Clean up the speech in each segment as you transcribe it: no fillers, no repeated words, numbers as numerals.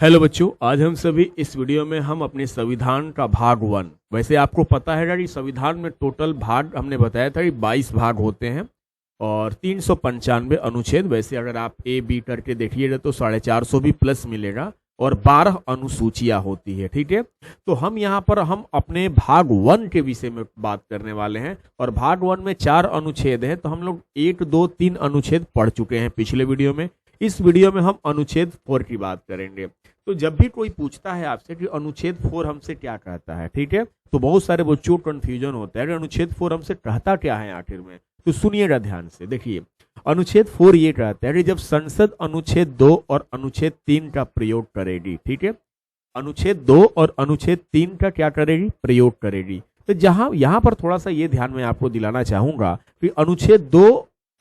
Hello बच्चों, आज हम सभी इस वीडियो में हम अपने संविधान का भाग 1। वैसे आपको पता है कि संविधान में टोटल भाग हमने बताया था कि 22 भाग होते हैं और 395 अनुच्छेद। वैसे अगर आप ए बी करके देखिएगा तो 450 भी प्लस मिलेगा और 12 अनुसूचियां होती है। ठीक है, तो हम यहाँ पर हम अपने भाग 1 के विषय में बात करने वाले हैं और भाग 1 में 4 अनुच्छेद हैं। तो हम लोग 1, 2, 3 अनुच्छेद पढ़ चुके हैं पिछले वीडियो में। इस वीडियो में हम अनुच्छेद 4 की बात करेंगे। तो जब भी कोई पूछता है आपसे कि अनुच्छेद 4 हमसे क्या कहता है, ठीक है, तो बहुत सारे बच्चों को कंफ्यूजन होता है कि अनुच्छेद 4 हमसे कहता क्या है आखिर में। तो सुनिएगा ध्यान से, देखिए अनुच्छेद 4 ये कहता है कि जब संसद अनुच्छेद 2 और अनुच्छेद 3 का प्रयोग करेगी, ठीक है, अनुच्छेद 2 और अनुच्छेद 3 का क्या करेगी, प्रयोग करेगी। तो जहां यहां पर थोड़ा सा ये ध्यान में आपको दिलाना चाहूंगा कि अनुच्छेद 2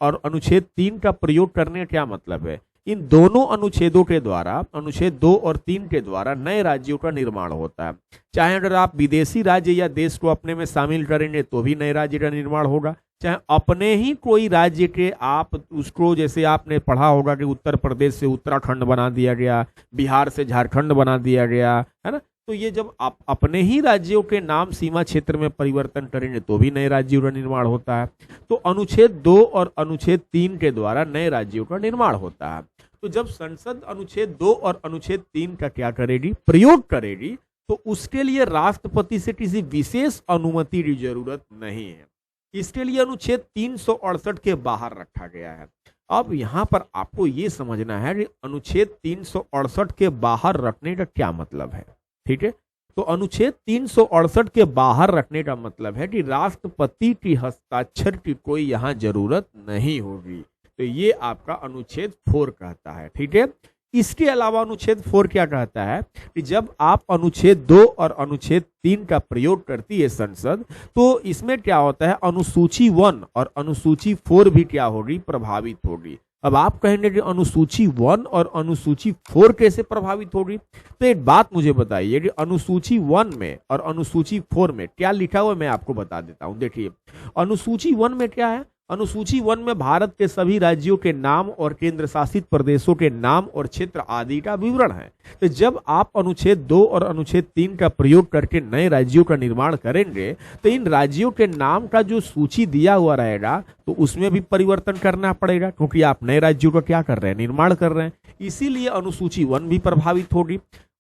और अनुच्छेद 3 का प्रयोग करने का क्या मतलब है। इन दोनों अनुच्छेदों के द्वारा, अनुच्छेद 2 और 3 के द्वारा नए राज्यों का निर्माण होता है। चाहे अगर आप विदेशी राज्य या देश को अपने में शामिल करेंगे तो भी नए राज्य का निर्माण होगा, चाहे अपने ही कोई राज्य के आप उसको, जैसे आपने पढ़ा होगा कि उत्तर प्रदेश से उत्तराखंड बना दिया गया, बिहार से झारखंड बना दिया गया, है ना। तो ये जब आप अपने ही राज्यों के नाम सीमा क्षेत्र में परिवर्तन करेंगे तो भी नए राज्यों का निर्माण होता है। तो अनुच्छेद 2 और अनुच्छेद 3 के द्वारा नए राज्यों का निर्माण होता है। तो जब संसद अनुच्छेद 2 और अनुच्छेद 3 का क्या करेगी, प्रयोग करेगी, तो उसके लिए राष्ट्रपति से किसी विशेष अनुमति की जरूरत नहीं है। इसके लिए अनुच्छेद 368 के बाहर रखा गया है। अब यहां पर आपको ये समझना है कि अनुच्छेद 368 के बाहर रखने का क्या मतलब है। ठीक है, तो अनुच्छेद 368 के बाहर रखने का मतलब है कि राष्ट्रपति की हस्ताक्षर की कोई यहां जरूरत नहीं होगी। तो ये आपका अनुच्छेद 4 कहता है। ठीक है, इसके अलावा अनुच्छेद 4 क्या कहता है कि जब आप अनुच्छेद 2 और अनुच्छेद 3 का प्रयोग करती है संसद, तो इसमें क्या होता है, अनुसूची 1 और अनुसूची 4 भी क्या होगी, प्रभावित होगी। अब आप कहेंगे कि अनुसूची 1 और अनुसूची 4 कैसे प्रभावित होगी। तो एक बात मुझे बताइए कि अनुसूची 1 में और अनुसूची 4 में क्या लिखा हुआ है, मैं आपको बता देता हूं। देखिए अनुसूची 1 में क्या है, अनुसूची 1 में भारत के सभी राज्यों के नाम और केंद्र शासित प्रदेशों के नाम और क्षेत्र आदि का विवरण है। तो जब आप अनुच्छेद 2 और अनुच्छेद 3 का प्रयोग करके नए राज्यों का निर्माण करेंगे तो इन राज्यों के नाम का जो सूची दिया हुआ रहेगा तो उसमें भी परिवर्तन करना पड़ेगा, क्योंकि आप नए राज्यों का क्या कर रहे हैं, निर्माण कर रहे हैं। इसीलिए अनुसूची 1 भी प्रभावित होगी।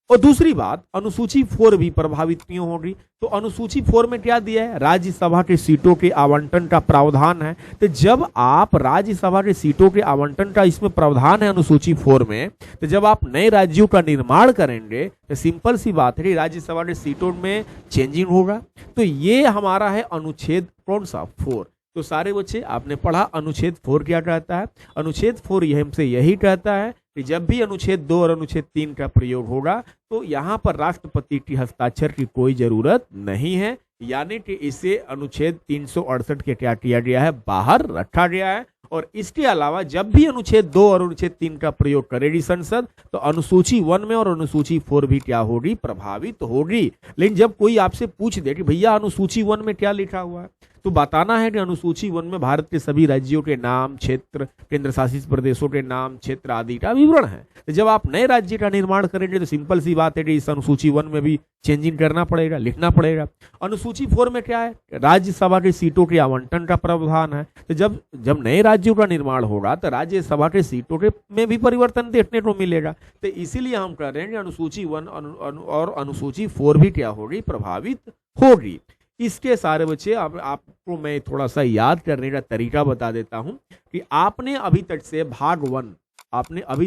और दूसरी बात, अनुसूची 4 भी प्रभावित क्यों होगी। तो अनुसूची 4 में क्या दिया है, राज्यसभा के सीटों के आवंटन का प्रावधान है। तो जब आप राज्यसभा के सीटों के आवंटन का इसमें प्रावधान है अनुसूची 4 में, तो जब आप नए राज्यों का निर्माण करेंगे तो सिंपल सी बात है कि राज्यसभा के सीटों में चेंजिंग होगा। तो ये हमारा है अनुच्छेद कौन सा, 4। तो सारे बच्चे आपने पढ़ा अनुच्छेद 4 क्या कहता है। अनुच्छेद 4 यह हमसे यही कहता है कि जब भी अनुच्छेद 2 और अनुच्छेद 3 का प्रयोग होगा तो यहाँ पर राष्ट्रपति की हस्ताक्षर की कोई जरूरत नहीं है, यानी कि इसे अनुच्छेद 368 के क्या किया गया है, बाहर रखा गया है। और इसके अलावा जब भी अनुच्छेद 2 और अनुच्छेद 3 का प्रयोग करेगी संसद तो अनुसूची 1 में और अनुसूची 4 भी क्या होगी, प्रभावित होगी। लेकिन जब कोई आपसे पूछ दे कि भैया अनुसूची 1 में क्या लिखा हुआ है, तो बताना है कि अनुसूची 1 में भारत के सभी राज्यों के नाम, क्षेत्र, केंद्र शासित प्रदेशों के नाम, क्षेत्र आदि का विवरण है। तो जब आप नए राज्य का निर्माण करेंगे तो सिंपल सी बात है कि इस अनुसूची 1 में भी चेंजिंग करना पड़ेगा, लिखना पड़ेगा। अनुसूची 4 में क्या है, राज्यसभा की सीटों के आवंटन का प्रावधान है। तो जब नए राज्यों का निर्माण होगा तो राज्यसभा के सीटों के में भी परिवर्तन देखने को मिलेगा। तो इसीलिए हम कह रहे हैं कि अनुसूची 1 और अनुसूची 4 भी क्या होगी, प्रभावित होगी। इसके सारे बच्चे आपको मैं थोड़ा सा याद करने का तरीका बता देता हूं कि आपने अभी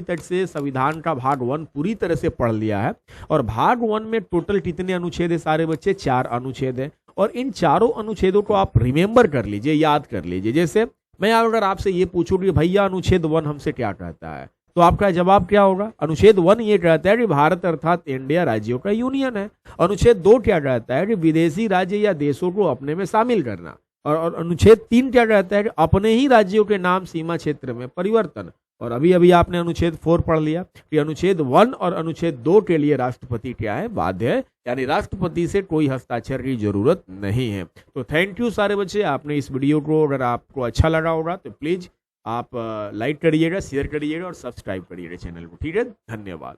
तक से संविधान का भाग 1 पूरी तरह से पढ़ लिया है। और भाग 1 में टोटल कितने अनुच्छेद है सारे बच्चे, 4 अनुच्छेद है। और इन चारों अनुच्छेदों को आप रिमेंबर कर लीजिए, याद कर लीजिए। जैसे मैं अगर आपसे ये पूछूं कि भैया अनुच्छेद 1 हमसे क्या कहता है, तो आपका जवाब क्या होगा। अनुच्छेद 1 ये कहता है कि भारत अर्थात इंडिया राज्यों का यूनियन है। अनुच्छेद 2 क्या कहता है कि विदेशी राज्य या देशों को अपने में शामिल करना। और अनुच्छेद 3 क्या कहता है कि अपने ही राज्यों के नाम, सीमा क्षेत्र में परिवर्तन। और अभी अभी आपने अनुच्छेद 4 पढ़ लिया कि अनुच्छेद 1 और अनुच्छेद 2 के लिए राष्ट्रपति क्या है, बाध्य है, यानी राष्ट्रपति से कोई हस्ताक्षर की जरूरत नहीं है। तो थैंक यू सारे बच्चे, आपने इस वीडियो को अगर आपको अच्छा लगा होगा तो प्लीज आप लाइक करिएगा, शेयर करिएगा और सब्सक्राइब करिएगा चैनल को। ठीक है, धन्यवाद।